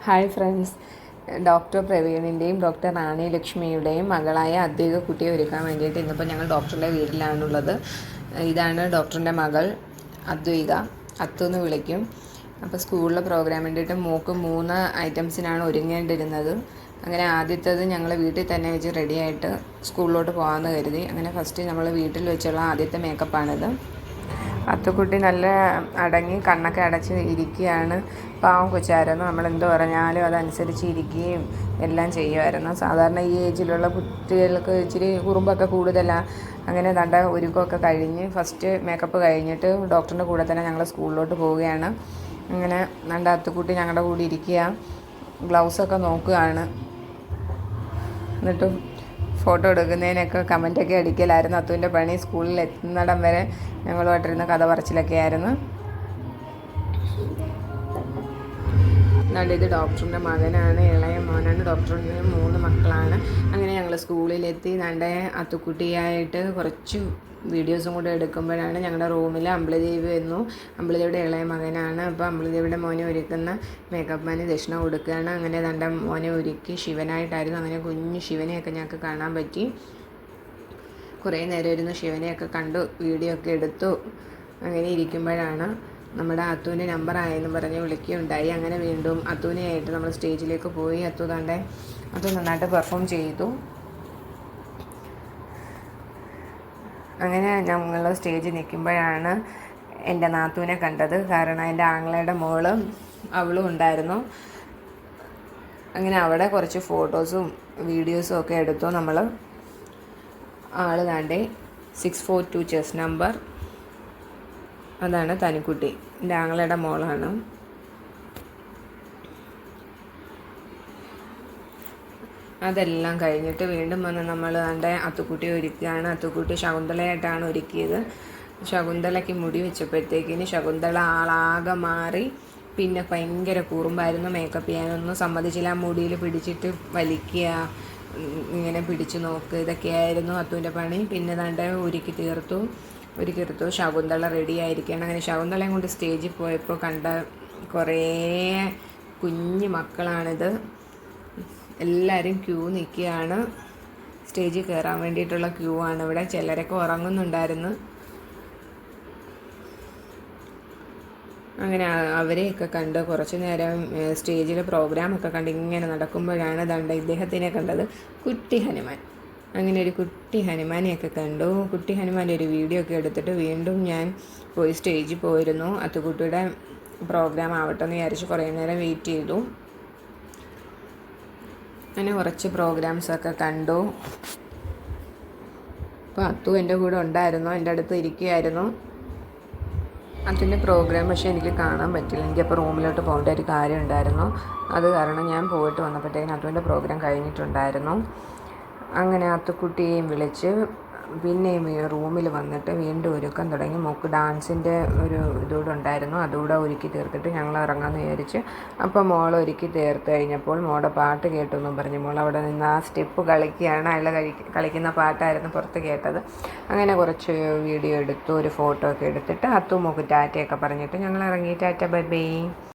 Hi friends, doctor പ്രവീണിൻ്റെയും doctor റാണി ലക്ഷ്മിയുടെയും മകളായ അദ്വൈക കുട്ടിയെ ഒരുക്കാൻ വേണ്ടിയിട്ട് ഇന്നിപ്പോൾ ഞങ്ങൾ ഡോക്ടറുടെ വീട്ടിലാണുള്ളത്. ഇതാണ് ഡോക്ടറിൻ്റെ മകൾ അദ്വൈക, അത്തു എന്ന് വിളിക്കും. അപ്പോൾ സ്കൂളിലെ പ്രോഗ്രാം വേണ്ടിയിട്ട് മോൾക്ക് 3 ഐറ്റംസിനാണ് ഒരുങ്ങേണ്ടിരുന്നത്. അങ്ങനെ ആദ്യത്തേത് ഞങ്ങൾ വീട്ടിൽ തന്നെ വെച്ച് റെഡിയായിട്ട് സ്കൂളിലോട്ട് പോകാമെന്ന് കരുതി. അങ്ങനെ ഫസ്റ്റ് നമ്മൾ വീട്ടിൽ വെച്ചുള്ള ആദ്യത്തെ മേക്കപ്പാണിത്. അത്തുക്കുട്ടി നല്ല അടങ്ങി കണ്ണൊക്കെ അടച്ച് ഇരിക്കുകയാണ്. പാവം കൊച്ചായിരുന്നു. നമ്മളെന്ത് പറഞ്ഞാലും അതനുസരിച്ച് ഇരിക്കുകയും എല്ലാം ചെയ്യുമായിരുന്നു. സാധാരണ ഈ ഏജിലുള്ള കുട്ടികൾക്ക് ഇച്ചിരി കുറുമ്പൊക്കെ കൂടുതലാണ്. അങ്ങനെ ദണ്ട ഒരുക്കമൊക്കെ കഴിഞ്ഞ് ഫസ്റ്റ് മേക്കപ്പ് കഴിഞ്ഞിട്ട് ഡോക്ടറിൻ്റെ കൂടെ തന്നെ ഞങ്ങൾ സ്കൂളിലോട്ട് പോവുകയാണ്. അങ്ങനെ ദണ്ട അത്തുക്കുട്ടി ഞങ്ങളുടെ കൂടെ ഇരിക്കുക, ഗ്ലൗസൊക്കെ നോക്കുകയാണ്. എന്നിട്ട് ഫോട്ടോ എടുക്കുന്നതിനൊക്കെ കമൻറ്റൊക്കെ അടിക്കലായിരുന്നു അത്തുവിൻ്റെ പണി. സ്കൂളിൽ എത്തുന്നിടം വരെ ഞങ്ങളുമായിട്ടിരുന്ന കഥ പറച്ചിലൊക്കെ ആയിരുന്നു. ഇത് ഡോക്ടറിൻ്റെ മകനാണ്, ഇളയ മോനാണ്. ഡോക്ടറിന് 3 മക്കളാണ്. അങ്ങനെ ഞങ്ങൾ സ്കൂളിലെത്തി. നല്ല അത്തുക്കുട്ടിയായിട്ട് കുറച്ച് വീഡിയോസും കൂടെ എടുക്കുമ്പോഴാണ് ഞങ്ങളുടെ റൂമിൽ അമ്പിളിദേവി വന്നു. അമ്പിളിദേവിയുടെ ഇളയ മകനാണ്. അപ്പോൾ അമ്പിളിദേവിയുടെ മോനെ ഒരുക്കുന്ന മേക്കപ്പ് മാന് ദക്ഷിണ കൊടുക്കുകയാണ്. അങ്ങനെ തൻ്റെ മോനെ ഒരുക്കി ശിവനായിട്ടായിരുന്നു. അങ്ങനെ കുഞ്ഞു ശിവനെയൊക്കെ ഞങ്ങൾക്ക് കാണാൻ പറ്റി. കുറേ നേരം ഇരുന്ന് ശിവനെയൊക്കെ കണ്ടു, വീഡിയോ ഒക്കെ എടുത്തു. അങ്ങനെ ഇരിക്കുമ്പോഴാണ് നമ്മുടെ അത്തുവിൻ്റെ നമ്പറായെന്ന് പറഞ്ഞ് വിളിക്കുകയുണ്ടായി. അങ്ങനെ വീണ്ടും അത്തുവിനെയായിട്ട് നമ്മൾ സ്റ്റേജിലേക്ക് പോയി. അത്തു നന്നായിട്ട് പെർഫോം ചെയ്തു. അങ്ങനെ ഞങ്ങൾ സ്റ്റേജിൽ നിൽക്കുമ്പോഴാണ് എൻ്റെ നാത്തൂനെ കണ്ടത്. കാരണം എൻ്റെ ആങ്ങളയുടെ മോളും അവളും ഉണ്ടായിരുന്നു. അങ്ങനെ അവിടെ കുറച്ച് ഫോട്ടോസും വീഡിയോസും ഒക്കെ എടുത്തു നമ്മൾ. ആൾ താണ്ടെ 642 ചെസ് നമ്പർ, അതാണ് തനിക്കുട്ടി, എൻ്റെ ആങ്ങളയുടെ മോളാണ്. അതെല്ലാം കഴിഞ്ഞിട്ട് വീണ്ടും വന്ന് നമ്മൾ എൻ്റെ അത്തുക്കുട്ടിയെ ഒരുക്കുകയാണ്. അത്തുക്കുട്ടി ശകുന്തളയായിട്ടാണ് ഒരുക്കിയത്. ശകുന്തളയ്ക്ക് മുടി വെച്ചപ്പോഴത്തേക്കിന് ശകുന്തള ആളാകെ മാറി. പിന്നെ ഭയങ്കര കുറുമ്പായിരുന്നു. മേക്കപ്പ് ചെയ്യാനൊന്നും സമ്മതിച്ചില്ല. മുടിയിൽ പിടിച്ചിട്ട് വലിക്കുക, ഇങ്ങനെ പിടിച്ച് നോക്കുക, ഇതൊക്കെയായിരുന്നു അത്തുവിൻ്റെ പണി. പിന്നെ ദാണ്ടെ ഒരുക്കി തീർത്തു. ശകുന്തള റെഡി ആയിരിക്കുകയാണ്. അങ്ങനെ ശകുന്തളയും കൊണ്ട് സ്റ്റേജിൽ പോയപ്പോൾ കണ്ട കുറേ കുഞ്ഞു മക്കളാണിത്. എല്ലാവരും ക്യൂ നിൽക്കുകയാണ്. സ്റ്റേജിൽ കയറാൻ വേണ്ടിയിട്ടുള്ള ക്യൂ ആണ് ഇവിടെ. ചിലരൊക്കെ ഉറങ്ങുന്നുണ്ടായിരുന്നു. അങ്ങനെ അവരെയൊക്കെ കണ്ട് കുറച്ച് നേരം സ്റ്റേജിലെ പ്രോഗ്രാമൊക്കെ കണ്ട് ഇങ്ങനെ നടക്കുമ്പോഴാണ് ദണ്ട ഇദ്ദേഹത്തിനെ കണ്ടത്, കുട്ടി ഹനുമാൻ. അങ്ങനെ ഒരു കുട്ടി ഹനുമാനെയൊക്കെ കണ്ടു. കുട്ടി ഹനുമാൻ്റെ ഒരു വീഡിയോ ഒക്കെ എടുത്തിട്ട് വീണ്ടും ഞാൻ പോയി സ്റ്റേജിൽ പോയിരുന്നു. അത്തുക്കുട്ടിയുടെ പ്രോഗ്രാം ആവട്ടെ എന്ന് വിചാരിച്ച് കുറേ നേരം വെയിറ്റ് ചെയ്തു. അങ്ങനെ കുറച്ച് പ്രോഗ്രാംസൊക്കെ കണ്ടു. അപ്പോൾ അത്തു എൻ്റെ കൂടെ ഉണ്ടായിരുന്നു, എൻ്റെ അടുത്ത് ഇരിക്കുകയായിരുന്നു. അതിൻ്റെ പ്രോഗ്രാം പക്ഷേ എനിക്ക് കാണാൻ പറ്റില്ല. എനിക്കപ്പോൾ റൂമിലോട്ട് പോകേണ്ട ഒരു കാര്യം ഉണ്ടായിരുന്നു. അത് കാരണം ഞാൻ പോയിട്ട് വന്നപ്പോഴത്തേക്കും അത്തുവിൻ്റെ പ്രോഗ്രാം കഴിഞ്ഞിട്ടുണ്ടായിരുന്നു. അങ്ങനെ അത്തുക്കുട്ടിയെയും വിളിച്ച് പിന്നെയും റൂമിൽ വന്നിട്ട് വീണ്ടും ഒരുക്കം തുടങ്ങി. മോൾക്ക് ഡാൻസിൻ്റെ ഒരു ഇതുകൂടെ ഉണ്ടായിരുന്നു, അതുകൂടെ ഒരുക്കി തീർത്തിട്ട് ഞങ്ങൾ ഇറങ്ങാമെന്ന് വിചാരിച്ച്. അപ്പോൾ മോൾ ഒരുക്കി തീർത്ത് കഴിഞ്ഞപ്പോൾ മോളുടെ പാട്ട് കേട്ടെന്നും പറഞ്ഞ് മോൾ അവിടെ നിന്ന് ആ സ്റ്റെപ്പ് കളിക്കുകയാണ്. അയാൾ കളിക്കുന്ന പാട്ടായിരുന്നു പുറത്ത് കേട്ടത്. അങ്ങനെ കുറച്ച് വീഡിയോ എടുത്തു, ഒരു ഫോട്ടോ ഒക്കെ എടുത്തിട്ട് അത്തു മോൾക്ക് ടാറ്റയൊക്കെ പറഞ്ഞിട്ട് ഞങ്ങൾ ഇറങ്ങി. Tata, bye bye.